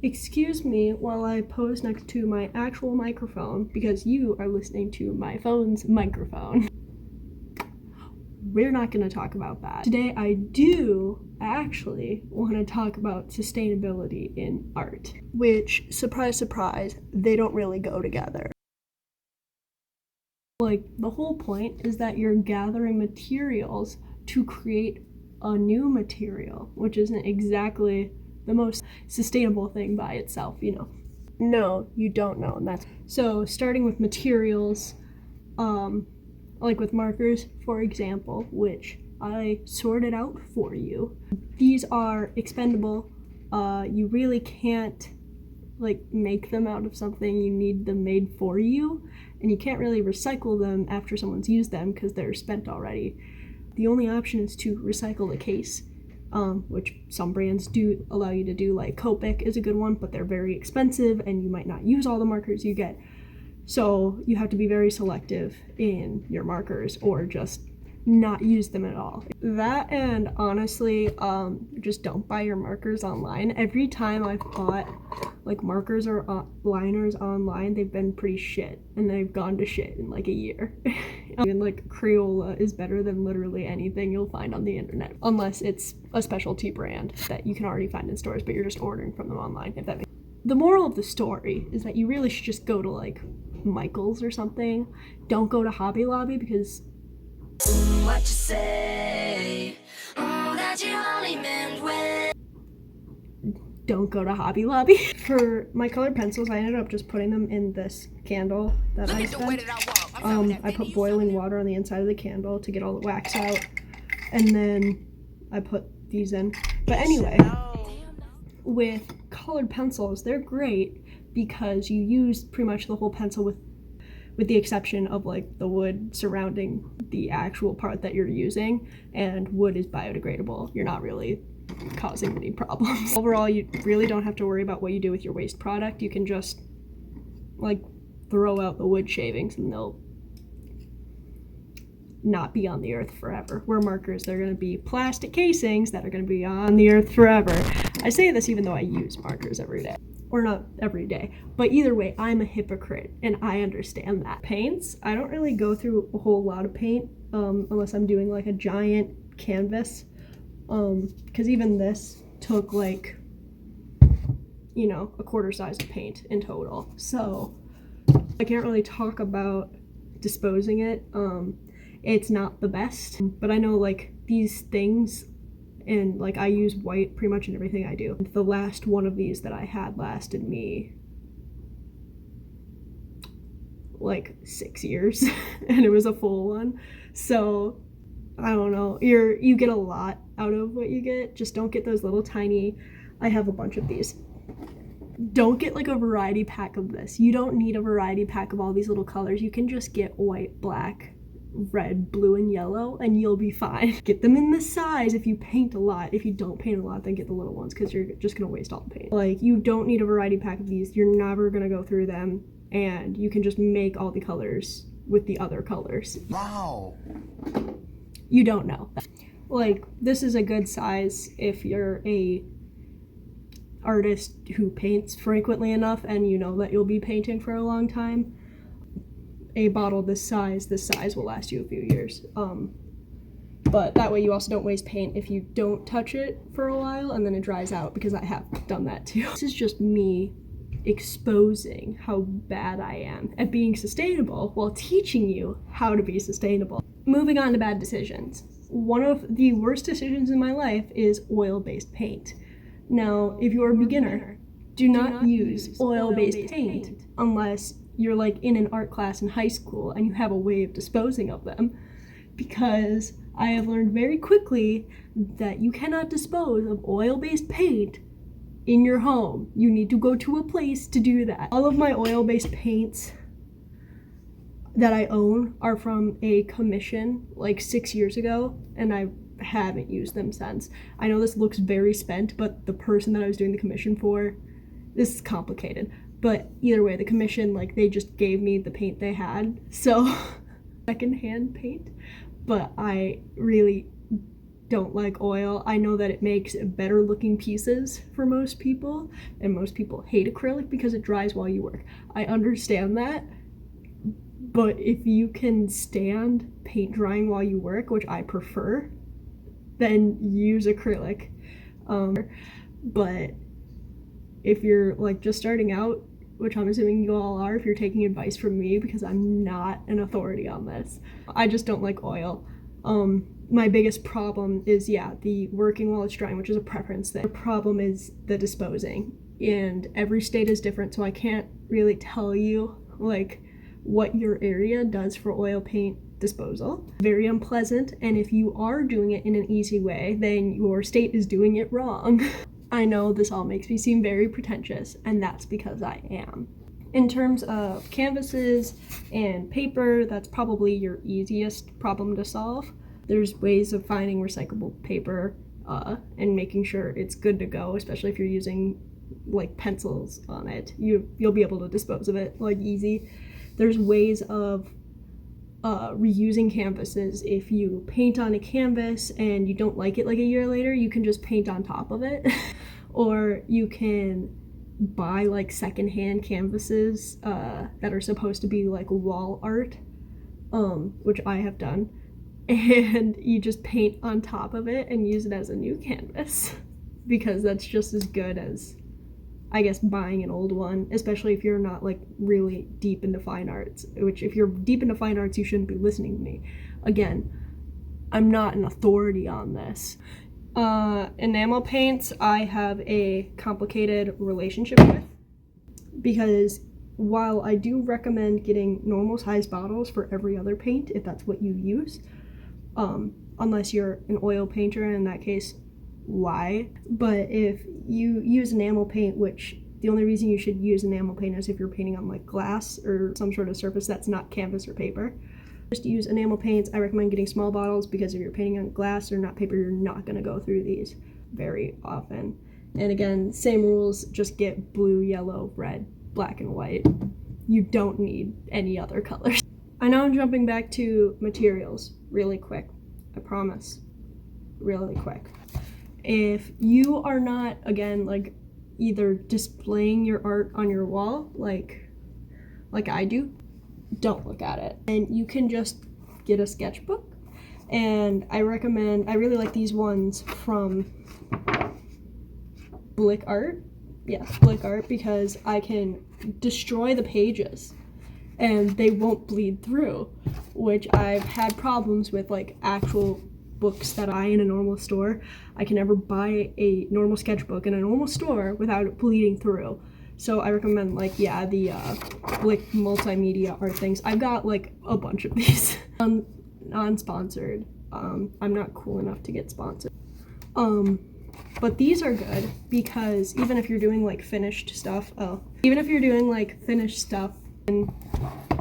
Excuse me while I pose next to my actual microphone because you are listening to my phone's microphone. We're not going to talk about that. Today I do actually want to talk about sustainability in art, which, surprise, surprise, they don't really go together. Like, the whole point is that you're gathering materials to create a new material, which isn't exactly the most sustainable thing by itself, you know. No, you don't know, and that's so. Starting with materials, like with markers, for example, which I sorted out for you. These are expendable. You really can't like make them out of something. You need them made for you, and you can't really recycle them after someone's used them because they're spent already. The only option is to recycle the case, which some brands do allow you to do, like Copic is a good one, but they're very expensive and you might not use all the markers you get. So you have to be very selective in your markers or just not use them at all. That, and honestly, just don't buy your markers online. Every time I've bought like markers or liners online, they've been pretty shit, and they've gone to shit in like a year. And like Crayola is better than literally anything you'll find on the internet, unless it's a specialty brand that you can already find in stores, but you're just ordering from them online, if that makes sense. The moral of the story is that you really should just go to like Michael's or something. Don't go to Hobby Lobby because what you say, that you only meant when. Don't go to Hobby Lobby. For my colored pencils, I ended up just putting them in this candle that I spent. I put boiling water on the inside of the candle to get all the wax out, and then I put these in. But anyway, with colored pencils, they're great because you use pretty much the whole pencil with the exception of like the wood surrounding the actual part that you're using, and wood is biodegradable. You're not really causing any problems. Overall, you really don't have to worry about what you do with your waste product. You can just like throw out the wood shavings and they'll not be on the earth forever. Where markers, they're going to be plastic casings that are going to be on the earth forever. I say this even though I use markers every day. Or not every day, but either way, I'm a hypocrite and I understand that. Paints, I don't really go through a whole lot of paint unless I'm doing like a giant canvas, because even this took like, you know, a quarter size of paint in total. So I can't really talk about disposing it. It's not the best, but I know like these things, and like I use white pretty much in everything I do. The last one of these that I had lasted me like 6 years and it was a full one. So I don't know, you get a lot out of what you get. Just don't get those little tiny, I have a bunch of these. Don't get like a variety pack of this. You don't need a variety pack of all these little colors. You can just get white, black, red, blue, and yellow, and you'll be fine. Get them in the size if you paint a lot. If you don't paint a lot, then get the little ones because you're just gonna waste all the paint. Like, you don't need a variety pack of these. You're never gonna go through them, and you can just make all the colors with the other colors. Wow. You don't know. Like, this is a good size if you're a artist who paints frequently enough and you know that you'll be painting for a long time. A bottle this size will last you a few years. But that way you also don't waste paint if you don't touch it for a while and then it dries out, because I have done that too. This is just me exposing how bad I am at being sustainable while teaching you how to be sustainable. Moving on to bad decisions. One of the worst decisions in my life is oil-based paint. Now, if you're a beginner, do not use oil-based paint unless you're like in an art class in high school and you have a way of disposing of them, because I have learned very quickly that you cannot dispose of oil-based paint in your home. You need to go to a place to do that. All of my oil-based paints that I own are from a commission like 6 years ago, and I haven't used them since. I know this looks very spent, but the person that I was doing the commission for, this is complicated. But either way, the commission, like, they just gave me the paint they had, so secondhand paint. But I really don't like oil. I know that it makes better looking pieces for most people, and most people hate acrylic because it dries while you work. I understand that, but if you can stand paint drying while you work, which I prefer, then use acrylic. But if you're like just starting out, which I'm assuming you all are if you're taking advice from me, because I'm not an authority on this, I just don't like oil. My biggest problem is, the working while it's drying, which is a preference thing. The problem is the disposing, and every state is different, so I can't really tell you like what your area does for oil paint disposal. Very unpleasant, and if you are doing it in an easy way, then your state is doing it wrong. I know this all makes me seem very pretentious, and that's because I am. In terms of canvases and paper, that's probably your easiest problem to solve. There's ways of finding recyclable paper and making sure it's good to go, especially if you're using like pencils on it. You'll be able to dispose of it like easy. There's ways of reusing canvases. If you paint on a canvas and you don't like it like a year later, you can just paint on top of it. Or you can buy like secondhand canvases that are supposed to be like wall art, which I have done, and you just paint on top of it and use it as a new canvas, because that's just as good as, I guess, buying an old one, especially if you're not like really deep into fine arts, which if you're deep into fine arts, you shouldn't be listening to me. Again, I'm not an authority on this. Enamel paints, I have a complicated relationship with, because while I do recommend getting normal size bottles for every other paint, if that's what you use, unless you're an oil painter, in that case, why? But if you use enamel paint, which the only reason you should use enamel paint is if you're painting on like glass or some sort of surface that's not canvas or paper. Just to use enamel paints, I recommend getting small bottles, because if you're painting on glass or not paper, you're not going to go through these very often. And again, same rules, just get blue, yellow, red, black, and white. You don't need any other colors. I know I'm jumping back to materials really quick. I promise. Really quick. If you are not, again, like either displaying your art on your wall, like I do, don't look at it. And you can just get a sketchbook. And I really like these ones from Blick Art. Yes, Blick Art, because I can destroy the pages and they won't bleed through, which I've had problems with, like actual books that I in a normal store. I can never buy a normal sketchbook in a normal store without it bleeding through. So I recommend the Blick multimedia art things. I've got like a bunch of these. Non-sponsored. I'm not cool enough to get sponsored. But these are good because even if you're doing like finished stuff and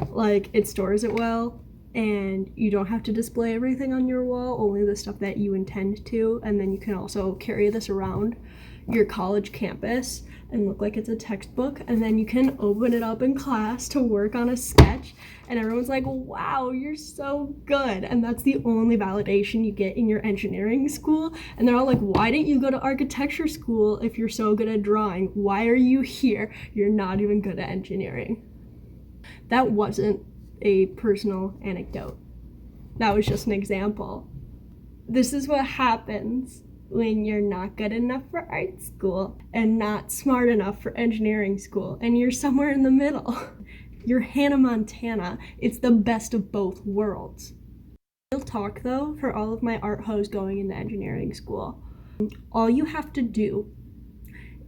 like it stores it well, and you don't have to display everything on your wall, only the stuff that you intend to, and then you can also carry this around your college campus and look like it's a textbook, and then you can open it up in class to work on a sketch, and everyone's like, wow, you're so good. And that's the only validation you get in your engineering school. And they're all like, why didn't you go to architecture school if you're so good at drawing? Why are you here? You're not even good at engineering. That wasn't a personal anecdote. That was just an example. This is what happens when you're not good enough for art school and not smart enough for engineering school, and you're somewhere in the middle. You're Hannah Montana. It's the best of both worlds. Real talk though, for all of my art hoes going into engineering school, all you have to do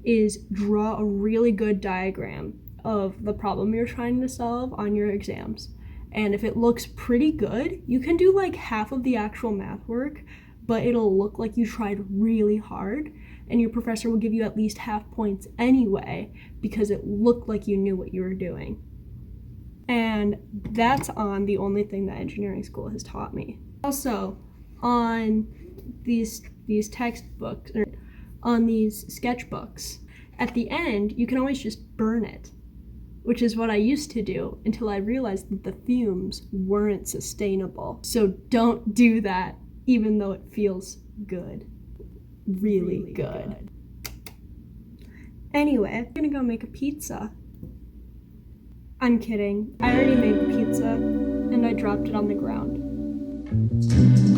is draw a really good diagram of the problem you're trying to solve on your exams. And if it looks pretty good, you can do like half of the actual math work, but it'll look like you tried really hard, and your professor will give you at least half points anyway because it looked like you knew what you were doing. And that's on the only thing that engineering school has taught me. Also, on these textbooks, or on these sketchbooks, at the end, you can always just burn it, which is what I used to do until I realized that the fumes weren't sustainable. So don't do that. even though it feels good. Really good. Anyway, I'm gonna go make a pizza. I'm kidding. I already made the pizza and I dropped it on the ground.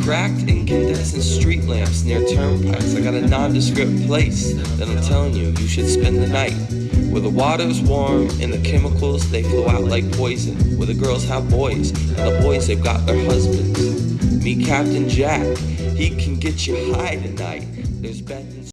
Cracked incandescent street lamps near turnpikes. I got a nondescript place that I'm telling you should spend the night. Where the water's warm and the chemicals, they flow out like poison. Where the girls have boys and the boys, they've got their husbands. Meet Captain Jack, he can get you high tonight. There's Beth and